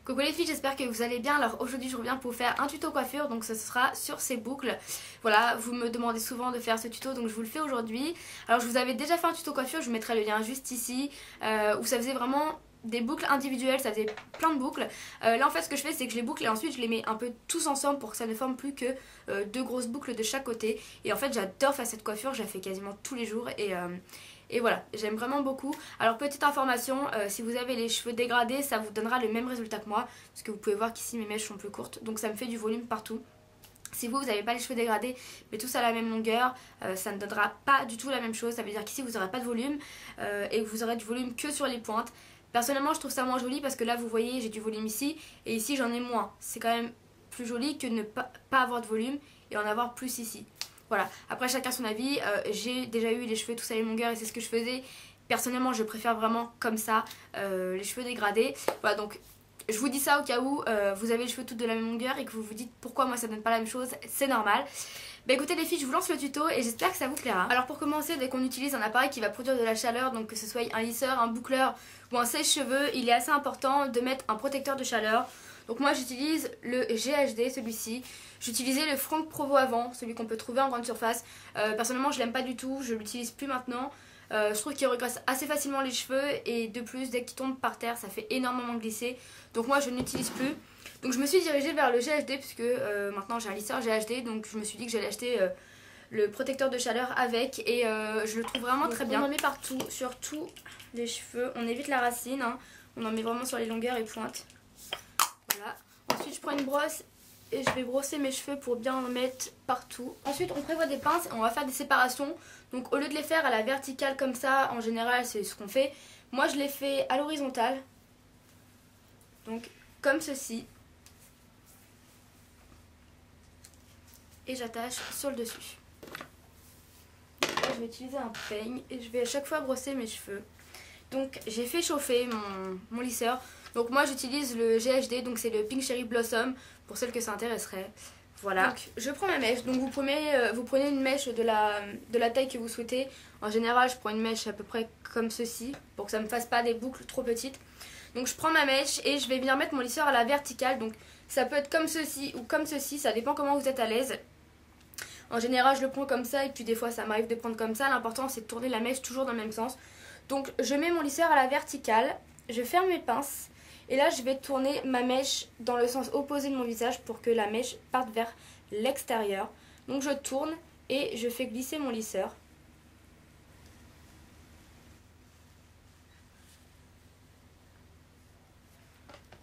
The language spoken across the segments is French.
Coucou les filles, j'espère que vous allez bien. Alors aujourd'hui je reviens pour vous faire un tuto coiffure, donc ce sera sur ces boucles. Voilà, vous me demandez souvent de faire ce tuto, donc je vous le fais aujourd'hui. Alors je vous avais déjà fait un tuto coiffure, je vous mettrai le lien juste ici, où ça faisait vraiment des boucles individuelles, ça faisait plein de boucles. Là en fait ce que je fais c'est que je les boucle et ensuite je les mets un peu tous ensemble pour que ça ne forme plus que deux grosses boucles de chaque côté. Et en fait j'adore faire cette coiffure, je la fais quasiment tous les jours et voilà, j'aime vraiment beaucoup. Alors petite information, si vous avez les cheveux dégradés, ça vous donnera le même résultat que moi. Parce que vous pouvez voir qu'ici mes mèches sont plus courtes, donc ça me fait du volume partout. Si vous n'avez pas les cheveux dégradés, mais tous à la même longueur, ça ne donnera pas du tout la même chose. Ça veut dire qu'ici vous n'aurez pas de volume et que vous aurez du volume que sur les pointes. Personnellement je trouve ça moins joli parce que là vous voyez j'ai du volume ici et ici j'en ai moins. C'est quand même plus joli que ne pas avoir de volume et en avoir plus ici. Voilà, après chacun son avis, j'ai déjà eu les cheveux tous à la même longueur et c'est ce que je faisais. Personnellement je préfère vraiment comme ça, les cheveux dégradés. Voilà, donc je vous dis ça au cas où vous avez les cheveux tous de la même longueur et que vous vous dites pourquoi moi ça donne pas la même chose, c'est normal. Bah écoutez les filles, je vous lance le tuto et j'espère que ça vous plaira. Alors pour commencer, dès qu'on utilise un appareil qui va produire de la chaleur, donc que ce soit un lisseur, un boucleur ou un sèche-cheveux, il est assez important de mettre un protecteur de chaleur. Donc moi j'utilise le GHD, celui-ci. J'utilisais le Franck Provo avant, celui qu'on peut trouver en grande surface. Personnellement je l'aime pas du tout, je l'utilise plus maintenant. Je trouve qu'il regresse assez facilement les cheveux et de plus dès qu'il tombe par terre ça fait énormément glisser. Donc moi je ne l'utilise plus. Donc je me suis dirigée vers le GHD puisque maintenant j'ai un lisseur GHD. Donc je me suis dit que j'allais acheter le protecteur de chaleur avec et je le trouve vraiment très bien. On en met partout, sur tous les cheveux. On évite la racine, hein. On en met vraiment sur les longueurs et pointes. Voilà. Ensuite je prends une brosse et je vais brosser mes cheveux pour bien en mettre partout. Ensuite on prévoit des pinces et on va faire des séparations. Donc au lieu de les faire à la verticale comme ça, en général c'est ce qu'on fait. Moi je les fais à l'horizontale. Donc comme ceci. Et j'attache sur le dessus. Là, je vais utiliser un peigne et je vais à chaque fois brosser mes cheveux. Donc j'ai fait chauffer mon lisseur. Donc moi j'utilise le GHD, donc c'est le Pink Cherry Blossom pour celles que ça intéresserait. Voilà. Donc je prends ma mèche. Donc vous prenez une mèche de la taille que vous souhaitez. En général je prends une mèche à peu près comme ceci pour que ça ne me fasse pas des boucles trop petites. Donc je prends ma mèche et je vais venir mettre mon lisseur à la verticale. Donc ça peut être comme ceci ou comme ceci, ça dépend comment vous êtes à l'aise. En général je le prends comme ça et puis des fois ça m'arrive de prendre comme ça. L'important c'est de tourner la mèche toujours dans le même sens. Donc je mets mon lisseur à la verticale, je ferme mes pinces et là je vais tourner ma mèche dans le sens opposé de mon visage pour que la mèche parte vers l'extérieur. Donc je tourne et je fais glisser mon lisseur.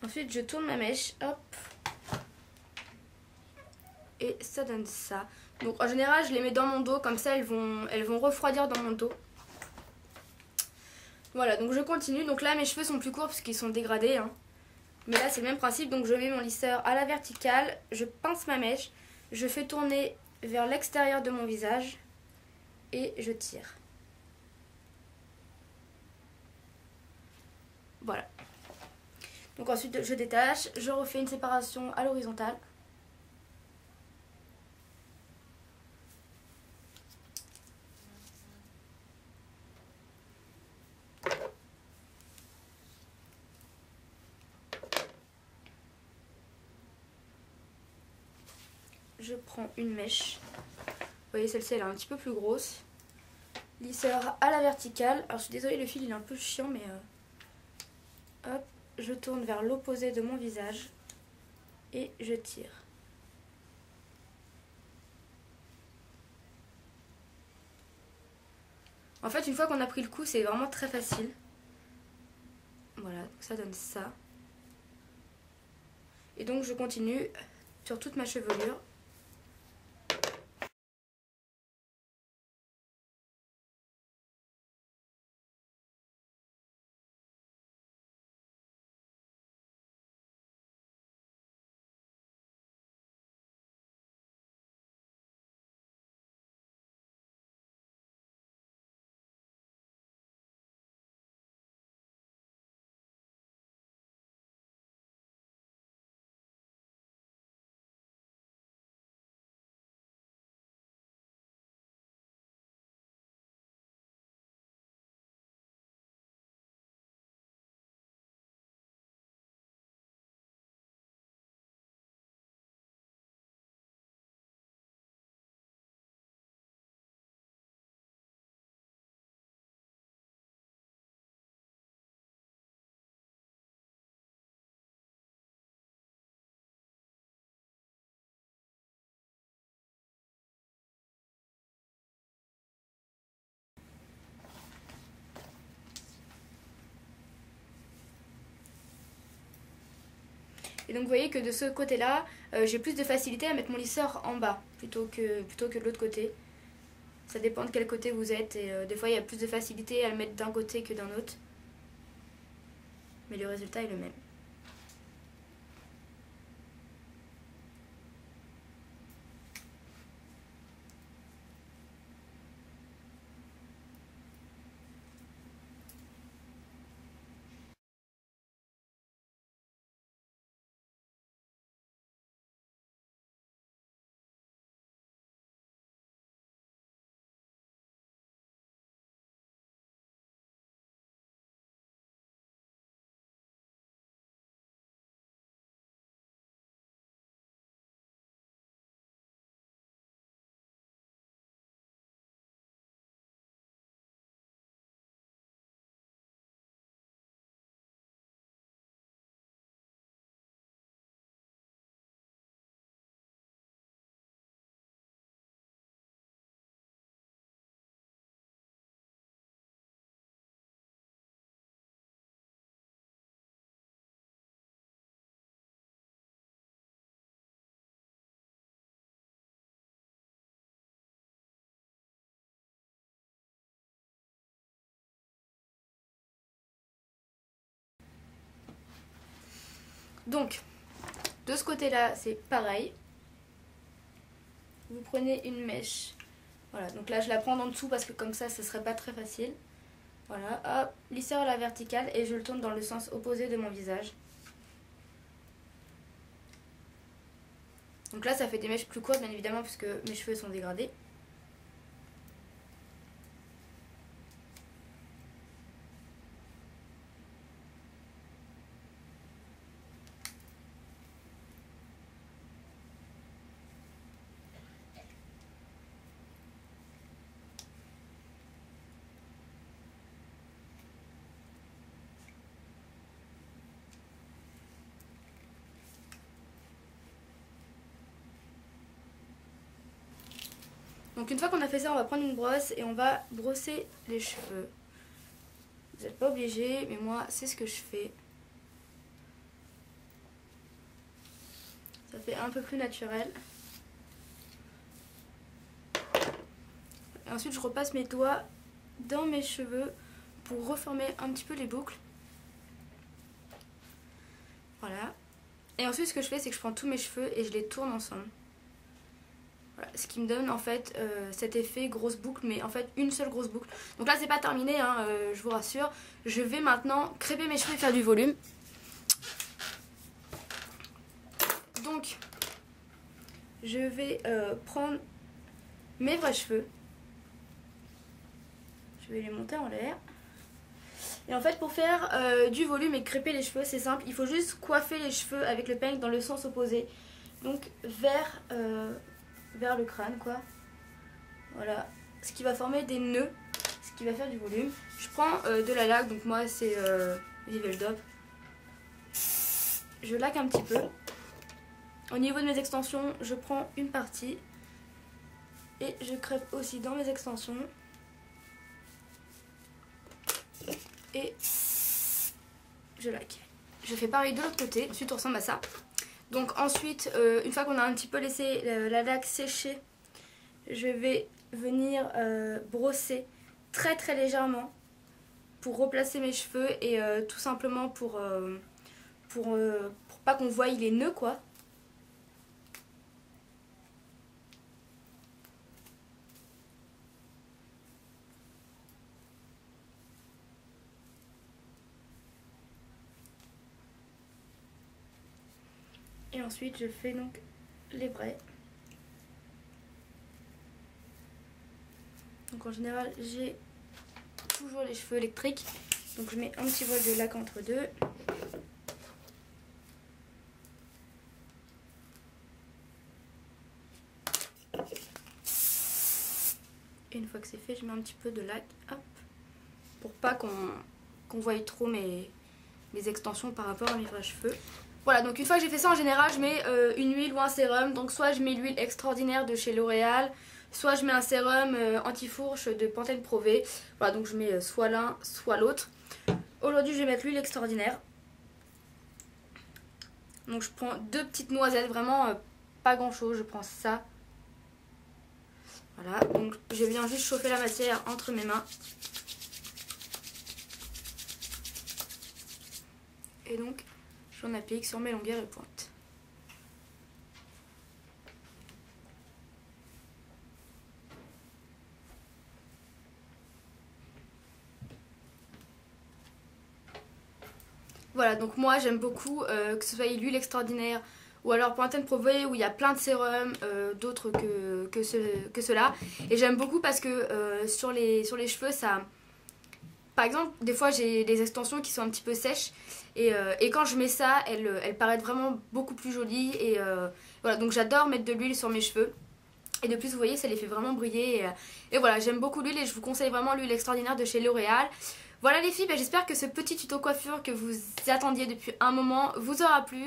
Ensuite je tourne ma mèche, hop, et ça donne ça. Donc en général je les mets dans mon dos, comme ça elles vont refroidir dans mon dos. Voilà, donc je continue. Donc là mes cheveux sont plus courts parce qu'ils sont dégradés, hein. Mais là c'est le même principe, donc je mets mon lisseur à la verticale, je pince ma mèche, je fais tourner vers l'extérieur de mon visage et je tire. Voilà. Donc ensuite je détache, je refais une séparation à l'horizontale. Je prends une mèche. Vous voyez celle-ci elle est un petit peu plus grosse. Lisseur à la verticale. Alors je suis désolée le fil il est un peu chiant mais hop, je tourne vers l'opposé de mon visage et je tire. En fait une fois qu'on a pris le coup c'est vraiment très facile. Voilà, donc ça donne ça. Et donc je continue sur toute ma chevelure. Et donc vous voyez que de ce côté là j'ai plus de facilité à mettre mon lisseur en bas plutôt que de l'autre côté. Ça dépend de quel côté vous êtes et des fois il y a plus de facilité à le mettre d'un côté que d'un autre. Mais le résultat est le même. Donc, de ce côté-là, c'est pareil. Vous prenez une mèche. Voilà, donc là, je la prends en dessous parce que comme ça, ce serait pas très facile. Voilà, hop, lisseur à la verticale et je le tourne dans le sens opposé de mon visage. Donc là, ça fait des mèches plus courtes, bien évidemment, puisque mes cheveux sont dégradés. Donc une fois qu'on a fait ça, on va prendre une brosse et on va brosser les cheveux. Vous n'êtes pas obligé, mais moi c'est ce que je fais. Ça fait un peu plus naturel. Et ensuite je repasse mes doigts dans mes cheveux pour reformer un petit peu les boucles. Voilà. Et ensuite ce que je fais, c'est que je prends tous mes cheveux et je les tourne ensemble. Voilà, ce qui me donne en fait cet effet grosse boucle, mais en fait une seule grosse boucle. Donc là c'est pas terminé, hein, je vous rassure. Je vais maintenant crêper mes cheveux et faire du volume. Donc je vais prendre mes vrais cheveux. Je vais les monter en l'air. Et en fait pour faire du volume et crêper les cheveux, c'est simple. Il faut juste coiffer les cheveux avec le peigne dans le sens opposé. Donc vers le crâne quoi. Voilà, ce qui va former des nœuds, ce qui va faire du volume. Je prends de la laque, donc moi c'est Viveldop. Je laque un petit peu. Au niveau de mes extensions, je prends une partie et je crêpe aussi dans mes extensions. Et je laque. Je fais pareil de l'autre côté, ensuite on ressemble à ça. Donc ensuite, une fois qu'on a un petit peu laissé la laque sécher, je vais venir brosser très très légèrement pour replacer mes cheveux et tout simplement pour pas qu'on voie les nœuds quoi. Et ensuite je fais donc les braies. Donc en général j'ai toujours les cheveux électriques. Donc je mets un petit voile de laque entre deux. Et une fois que c'est fait, je mets un petit peu de laque, hop, pour pas qu'on voie trop mes extensions par rapport à mes vrais cheveux. Voilà, donc une fois que j'ai fait ça, en général, je mets une huile ou un sérum. Donc soit je mets l'huile extraordinaire de chez L'Oréal, soit je mets un sérum anti-fourche de Pantene Pro V. Voilà, donc je mets soit l'un, soit l'autre. Aujourd'hui, je vais mettre l'huile extraordinaire. Donc je prends 2 petites noisettes, vraiment pas grand chose, je prends ça. Voilà, donc je viens juste chauffer la matière entre mes mains. Et donc j'en applique sur mes longueurs et pointes. Voilà, donc moi j'aime beaucoup que ce soit l'huile extraordinaire ou alors Pantene Pro V où il y a plein de sérums, d'autres que ceux-là. Et j'aime beaucoup parce que sur les cheveux, ça... Par exemple, des fois j'ai des extensions qui sont un petit peu sèches et quand je mets ça, elles paraissent vraiment beaucoup plus jolies. Et voilà, donc j'adore mettre de l'huile sur mes cheveux. Et de plus, vous voyez, ça les fait vraiment briller. Et voilà, j'aime beaucoup l'huile et je vous conseille vraiment l'huile extraordinaire de chez L'Oréal. Voilà les filles, j'espère que ce petit tuto coiffure que vous attendiez depuis un moment vous aura plu.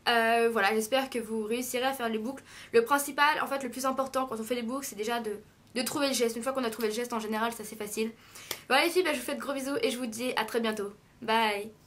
Voilà, j'espère que vous réussirez à faire les boucles. Le principal, en fait, le plus important quand on fait les boucles, c'est déjà de trouver le geste. Une fois qu'on a trouvé le geste, en général, c'est assez facile. Voilà les filles, je vous fais de gros bisous et je vous dis à très bientôt. Bye!